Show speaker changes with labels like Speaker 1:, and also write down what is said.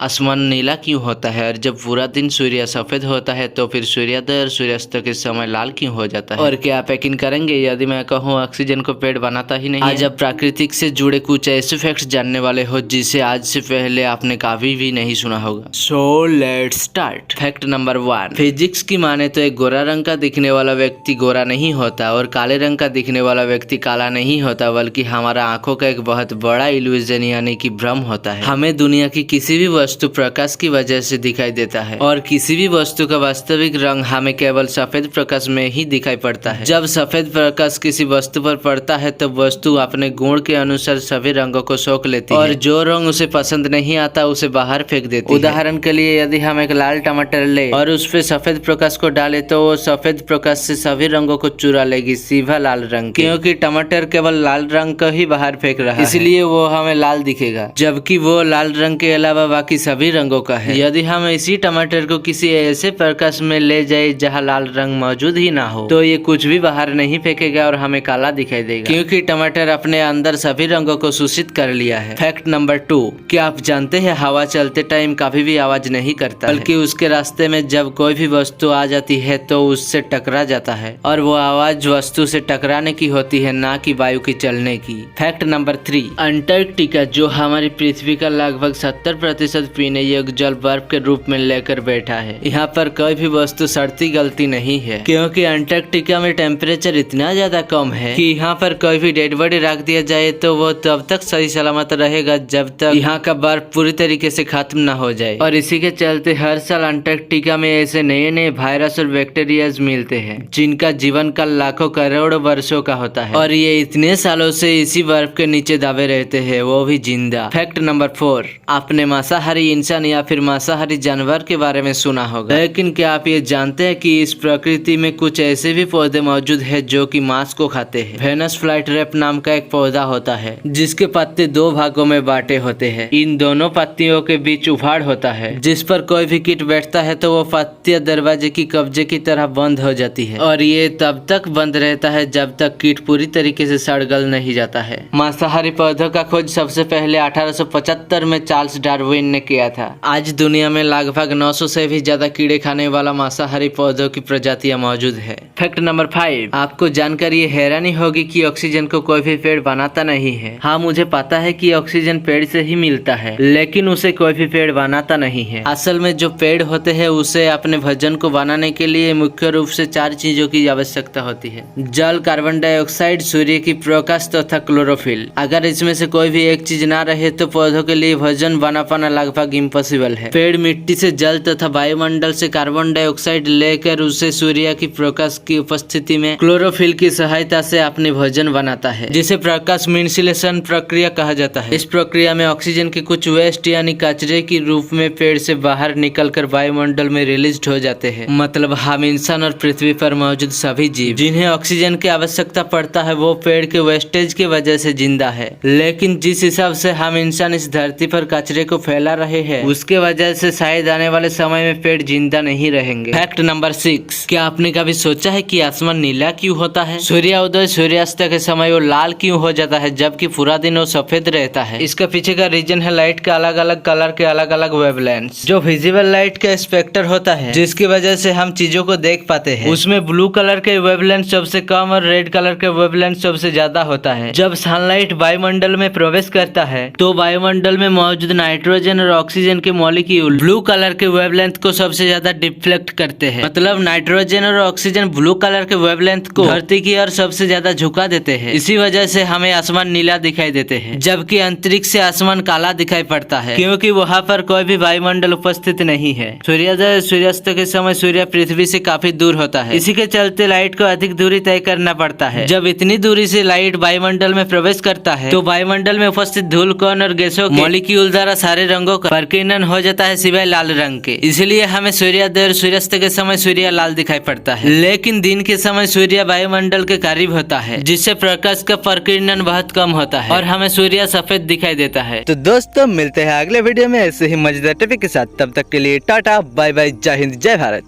Speaker 1: आसमान नीला क्यों होता है, और जब पूरा दिन सूर्य सफेद होता है तो फिर सूर्योदय और सूर्यास्त के समय लाल क्यों हो जाता है। और क्या आप यकीन करेंगे यदि मैं कहूँ ऑक्सीजन को पेड़ बनाता ही नहीं। आज आप प्राकृतिक से जुड़े कुछ ऐसे फैक्ट्स जानने वाले हो जिसे आज से पहले आपने कभी भी नहीं सुना होगा। So let's start. Fact number 1, physics की माने तो एक गोरा रंग का दिखने वाला व्यक्ति गोरा नहीं होता और काले रंग का दिखने वाला व्यक्ति काला नहीं होता, बल्कि हमारा आंखों का एक बहुत बड़ा इल्यूजन यानी कि भ्रम होता है। हमें दुनिया की किसी भी वस्तु प्रकाश की वजह से दिखाई देता है और किसी भी वस्तु का वास्तविक रंग हमें केवल सफेद प्रकाश में ही दिखाई पड़ता है। जब सफेद प्रकाश किसी वस्तु पर पड़ता है तो वस्तु अपने गुण के अनुसार सभी रंगों को सोख लेती है और जो रंग उसे पसंद नहीं आता उसे बाहर फेंक देती है। उदाहरण के लिए यदि हम एक लाल टमाटर ले और उस पे सफेद प्रकाश को डाले तो वो सफेद प्रकाश से सभी रंगों को चुरा लेगी सिवा लाल रंग, क्योंकि टमाटर केवल लाल रंग को ही बाहर फेंक रहा है, इसलिए वो हमें लाल दिखेगा, जबकि वो लाल रंग के अलावा बाकी सभी रंगों का है। यदि हम इसी टमाटर को किसी ऐसे प्रकाश में ले जाए जहाँ लाल रंग मौजूद ही ना हो तो ये कुछ भी बाहर नहीं फेंकेगा और हमें काला दिखाई देगा, क्योंकि टमाटर अपने अंदर सभी रंगों को शोषित कर लिया है। फैक्ट नंबर 2, क्या आप जानते हैं हवा चलते टाइम कभी भी आवाज नहीं करता, बल्कि उसके रास्ते में जब कोई भी वस्तु आ जाती है तो उससे टकरा जाता है और वो आवाज वस्तु से टकराने की होती है, ना कि वायु की चलने की। फैक्ट नंबर 3, अंटार्कटिका जो हमारी पृथ्वी का लगभग 70% पीने योग्य जल बर्फ के रूप में लेकर बैठा है। यहाँ पर कोई भी वस्तु सड़ती गलती नहीं है, क्योंकि अंटार्कटिका में टेम्परेचर इतना ज्यादा कम है कि यहाँ पर कोई भी डेड बॉडी रख दिया जाए तो वो तब तक सही सलामत रहेगा जब तक यहाँ का बर्फ पूरी तरीके से खत्म न हो जाए। और इसी के चलते हर साल अंटार्कटिका में ऐसे नए नए वायरस और बैक्टीरिया मिलते हैं जिनका जीवन काल लाखों करोड़ों वर्षों का होता है और ये इतने सालों से इसी बर्फ के नीचे दबे रहते हैं, वो भी जिंदा। फैक्ट नंबर 4, आपने मांसाहारी इंसान या फिर मांसाहारी जानवर के बारे में सुना होगा, लेकिन क्या आप ये जानते हैं कि इस प्रकृति में कुछ ऐसे भी पौधे मौजूद है जो कि मांस को खाते हैं। वेनस फ्लाइट रेप नाम का एक पौधा होता है जिसके पत्ते 2 भागों में बांटे होते हैं। इन दोनों पत्तियों के बीच उभाड़ होता है जिस पर कोई भी कीट बैठता है तो वो पत्तियां दरवाजे की कब्जे की तरह बंद हो जाती है और ये तब तक बंद रहता है जब तक कीट पूरी तरीके से सड़ गल नहीं जाता है। मांसाहारी पौधों का खोज सबसे पहले 1875 में चार्ल्स डार्विन ने किया था। आज दुनिया में लगभग 900 से भी ज्यादा कीड़े खाने वाला मांसाहारी पौधों की प्रजातियां मौजूद है। फैक्ट नंबर 5, आपको जानकर ये हैरानी होगी कि ऑक्सीजन को कोई भी पेड़ बनाता नहीं है। हाँ, मुझे पता है कि ऑक्सीजन पेड़ से ही मिलता है, लेकिन उसे कोई भी पेड़ बनाता नहीं है। असल में जो पेड़ होते हैं उसे अपने भोजन को बनाने के लिए मुख्य रूप से 4 चीजों की आवश्यकता होती है: जल, कार्बन डाइऑक्साइड, सूर्य की प्रकाश तथा क्लोरोफिल। अगर इसमें से कोई भी एक चीज ना रहे तो पौधों के लिए भोजन बना पाना लगभग इम्पॉसिबल है। पेड़ मिट्टी से जल तथा वायुमंडल से कार्बन डाइऑक्साइड लेकर उसे सूर्य की प्रकाश की उपस्थिति में क्लोरोफिल की सहायता से अपने भोजन बनाता है, जिसे प्रकाश मिन्सिलेशन प्रक्रिया कहा जाता है। इस प्रक्रिया में ऑक्सीजन के कुछ वेस्ट यानी कचरे के रूप में पेड़ से बाहर निकलकर वायुमंडल में रिलीज हो जाते हैं। मतलब हम इंसान और पृथ्वी पर मौजूद सभी जीव जिन्हें ऑक्सीजन की आवश्यकता पड़ता है वो पेड़ के वेस्टेज की वजह से जिंदा है, लेकिन जिस हिसाब से हम इंसान इस धरती पर कचरे को फैला रहे हैं उसके वजह से शायद आने वाले समय में पेड़ जिंदा नहीं रहेंगे। फैक्ट नंबर 6, क्या आपने कभी सोचा है कि आसमान नीला क्यों होता है? सूर्योदय सूर्यास्त के समय वो लाल क्यों हो जाता है जबकि पूरा दिन वो सफेद रहता है? इसका पीछे का रीजन है लाइट के अलग अलग कलर के अलग अलग वेवलेंथ्स। जो विजिबल लाइट का स्पेक्टर होता है जिसकी वजह से हम चीजों को देख पाते हैं, उसमें ब्लू कलर के वेवलेंथ सबसे कम और रेड कलर के वेवलेंथ सबसे ज्यादा होता है। जब सनलाइट वायुमंडल में प्रवेश करता है तो वायुमंडल में मौजूद नाइट्रोजन और ऑक्सीजन के मॉलिक्यूल ब्लू कलर के वेवलेंथ को सबसे ज्यादा डिफ्लेक्ट करते हैं। मतलब नाइट्रोजन और ऑक्सीजन ब्लू कलर के वेवलेंथ को धरती की ओर सबसे ज्यादा झुका देते हैं। इसी वजह से हमें आसमान नीला दिखाई देते हैं, जबकि अंतरिक्ष से आसमान काला दिखाई पड़ता है, क्योंकि वहाँ पर कोई भी वायुमंडल उपस्थित नहीं है। सूर्योदय सूर्यास्त के समय सूर्य पृथ्वी से काफी दूर होता है, इसी के चलते लाइट को अधिक दूरी तय करना पड़ता है। जब इतनी दूरी से लाइट वायुमंडल में प्रवेश करता है तो वायुमंडल में उपस्थित धूल कण और गैसों के मॉलिक्यूल द्वारा सारे रंगों का परिकीर्णन हो जाता है सिवाय लाल रंग के। इसलिए हमें सूर्योदय और सूर्यास्त के समय सूर्य लाल दिखाई पड़ता है, लेकिन दिन के समय सूर्य वायुमंडल के करीब होता है जिससे प्रकाश का परिकीर्णन बहुत कम होता है और हमें सूर्य सफेद दिखाई देता है। तो दोस्तों मिलते हैं अगले वीडियो में ऐसे ही मजेदार टॉपिक के साथ, तब तक के लिए टाटा बाय बाय, जय हिंद जय भारत।